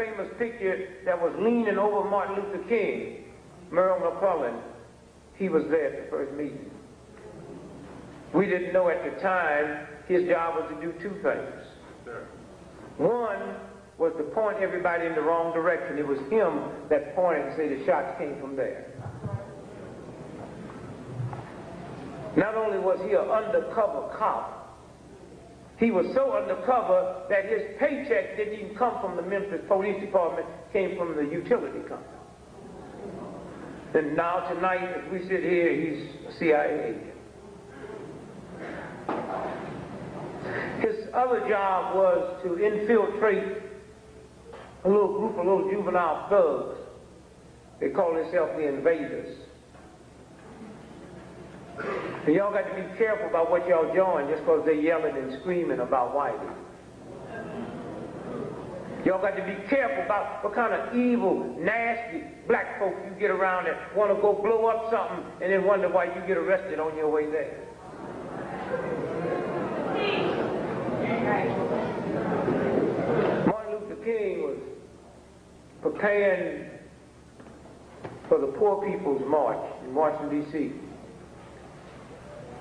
famous picture that was leaning over Martin Luther King, Merle McClellan, he was there at the first meeting. We didn't know at the time his job was to do two things. One was to point everybody in the wrong direction. It was him that pointed and said the shots came from there. Not only was he an undercover cop, he was so undercover that his paycheck didn't even come from the Memphis Police Department, came from the utility company. And now tonight, as we sit here, he's a CIA agent. His other job was to infiltrate a little group of little juvenile thugs. They call themselves the Invaders. And y'all got to be careful about what y'all join just because they're yelling and screaming about whitey. Y'all got to be careful about what kind of evil, nasty black folk you get around that want to go blow up something and then wonder why you get arrested on your way there. Martin Luther King was preparing for the Poor People's March in Washington, D.C.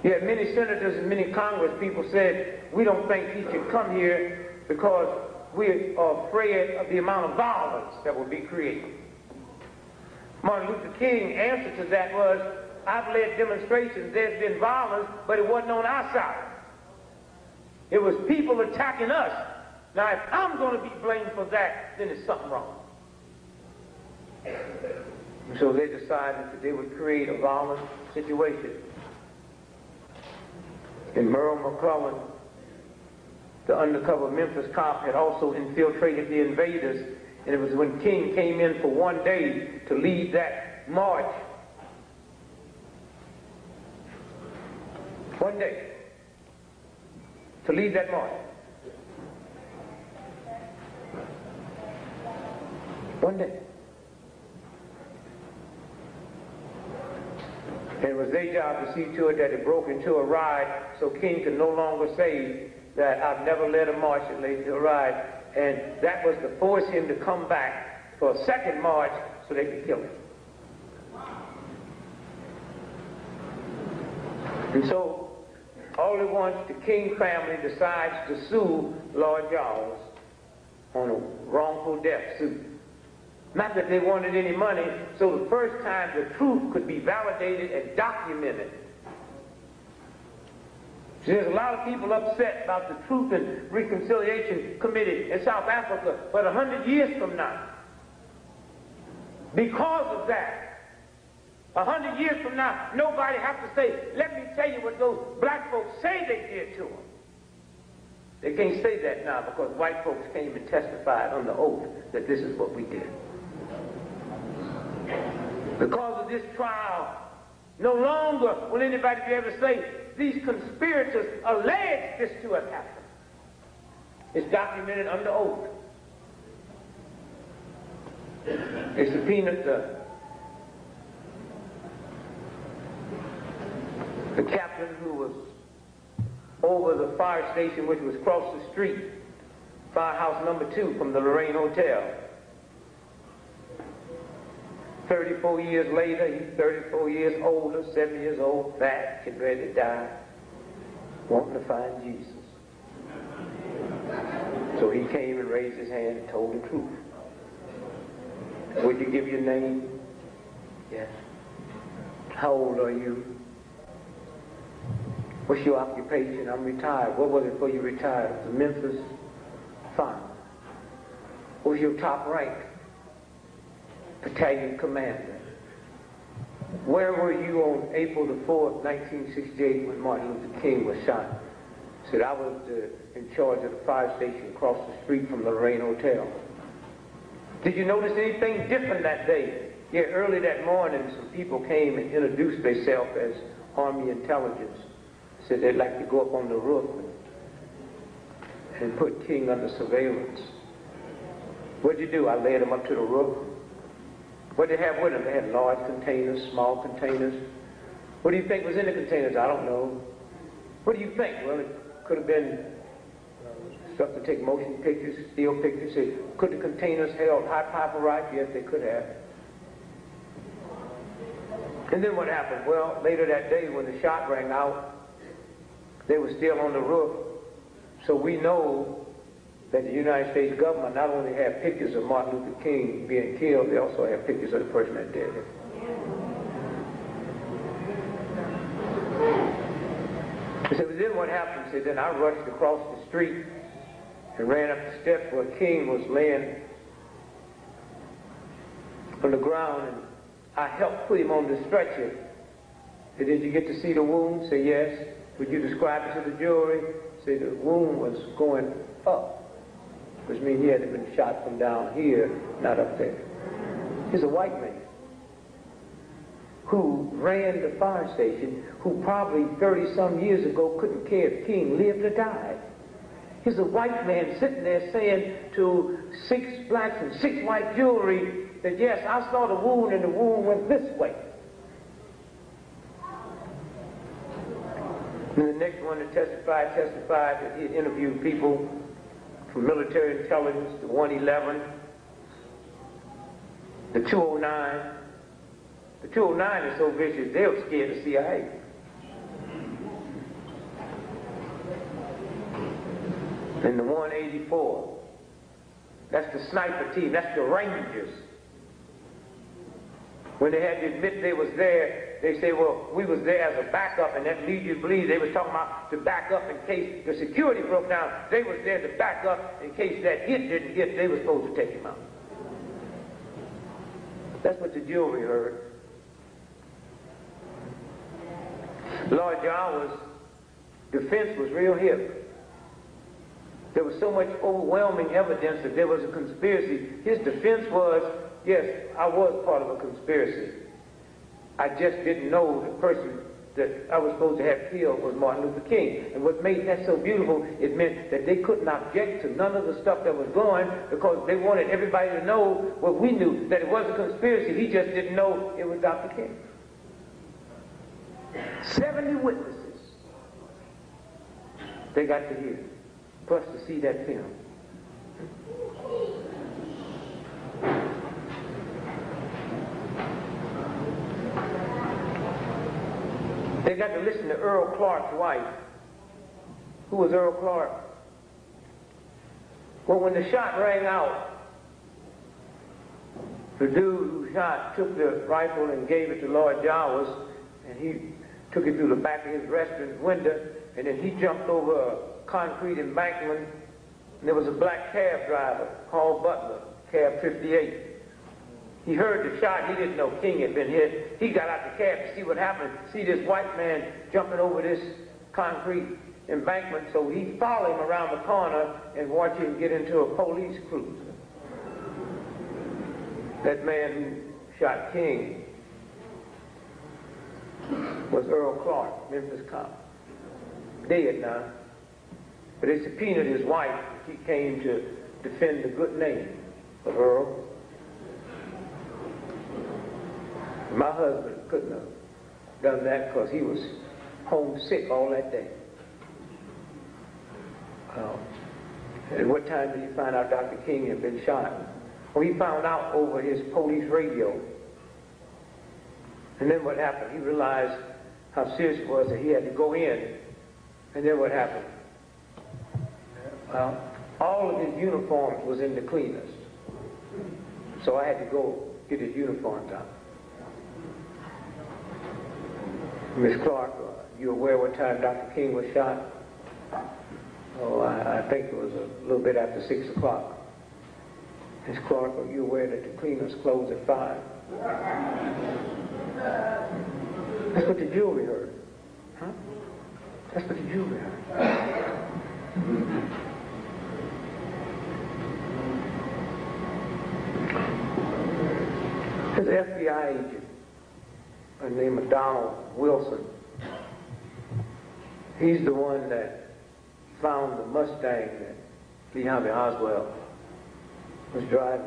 Yet many senators and many Congress people said, we don't think he should come here because we are afraid of the amount of violence that will be created. Martin Luther King's answer to that was, I've led demonstrations, there's been violence, but it wasn't on our side. It was people attacking us. Now, if I'm going to be blamed for that, then there's something wrong. And so they decided that they would create a violent situation. And Merle McClellan, the undercover Memphis cop, had also infiltrated the Invaders, and it was when King came in for one day to lead that march. One day. To lead that march. One day. And it was their job to see to it that it broke into a ride so King could no longer say that I've never led a march and led to a ride. And that was to force him to come back for a second march so they could kill him. And so, all at once, the King family decides to sue Lord Giles on a wrongful death suit. Not that they wanted any money, so the first time the truth could be validated and documented. So there's a lot of people upset about the Truth and Reconciliation Committee in South Africa, but 100 years from now, because of that, 100 years from now, nobody has to say, let me tell you what those black folks say they did to them. They can't say that now because white folks came and testified under oath that this is what we did. Because of this trial, no longer will anybody be able to say, these conspirators allege this to have happened. It's documented under oath. They subpoenaed the captain who was over the fire station, which was across the street, firehouse number 2 from the Lorraine Hotel. 34 years later, he's 34 years older, 7 years old, fat, getting ready to die, wanting to find Jesus. So he came and raised his hand and told the truth. Would you give your name? Yes. How old are you? What's your occupation? I'm retired. What was it before you retired? The Memphis Fire. What was your top rank? Battalion commander. Where were you on April the 4th, 1968 when Martin Luther King was shot? He said, I was in charge of the fire station across the street from the Lorraine Hotel. Did you notice anything different that day? Yeah, early that morning, some people came and introduced themselves as Army intelligence. Said they'd like to go up on the roof and put King under surveillance. What'd you do? I led them up to the roof. What did they have with them? They had large containers, small containers. What do you think was in the containers? I don't know. What do you think? Well, it could have been Stuff to take motion pictures, still pictures. Say, could the containers held high paparazzi? Yes, they could have. And then what happened? Well, later that day when the shot rang out, they were still on the roof. So we know that the United States government not only had pictures of Martin Luther King being killed, they also had pictures of the person that did it. So then what happened? He said, then I rushed across the street and ran up the steps where King was laying on the ground, and I helped put him on the stretcher. Said, did you get to see the wound? Say, yes. Would you describe it to the jury? Say, the wound was going up, which means he had been shot from down here, not up there. He's a white man who ran the fire station, who probably 30-some years ago couldn't care if King lived or died. He's a white man sitting there saying to 6 blacks and 6 white jury that, yes, I saw the wound and the wound went this way. And the next one that testified that he had interviewed people from military intelligence, the 111, the 209. The 209 is so vicious, they were scared of CIA. And the 184, that's the sniper team, that's the Rangers. When they had to admit they was there, they say, well, we was there as a backup, and that leads you to believe they was talking about to back up in case the security broke down. They was there to back up in case that hit didn't hit, they was supposed to take him out. That's what the jury heard. Lord Jawa's defense was real hip. There was so much overwhelming evidence that there was a conspiracy. His defense was, yes, I was part of a conspiracy. I just didn't know the person that I was supposed to have killed was Martin Luther King. And what made that so beautiful, it meant that they couldn't object to none of the stuff that was going because they wanted everybody to know what we knew, that it was a conspiracy. He just didn't know it was Dr. King. 70 witnesses they got to hear, plus to see that film. They got to listen to Earl Clark's wife. Who was Earl Clark? Well, when the shot rang out, the dude who shot took the rifle and gave it to Lord Jawas, and he took it through the back of his restaurant window, and then he jumped over a concrete embankment, and there was a black cab driver called Butler, cab 58. He heard the shot. He didn't know King had been hit. He got out the cab to see what happened, see this white man jumping over this concrete embankment, so he followed him around the corner and watched him get into a police cruiser. That man who shot King was Earl Clark, Memphis cop. Dead now. But they subpoenaed his wife. She came to defend the good name of Earl. My husband couldn't have done that because he was homesick all that day. And what time did he find out Dr. King had been shot? Well, he found out over his police radio. And then what happened? He realized how serious it was that he had to go in. And then what happened? Well, all of his uniforms was in the cleaners. So I had to go get his uniforms out. Miss Clark, you aware what time Dr. King was shot? Oh, I think it was a little bit after 6 o'clock. Miss Clark, are you aware that the cleaners closed at 5? That's what the jury heard. Huh? That's what the jury heard. There's an FBI agent by the name of Donald Wilson. He's the one that found the Mustang that Lee Harvey Oswald was driving.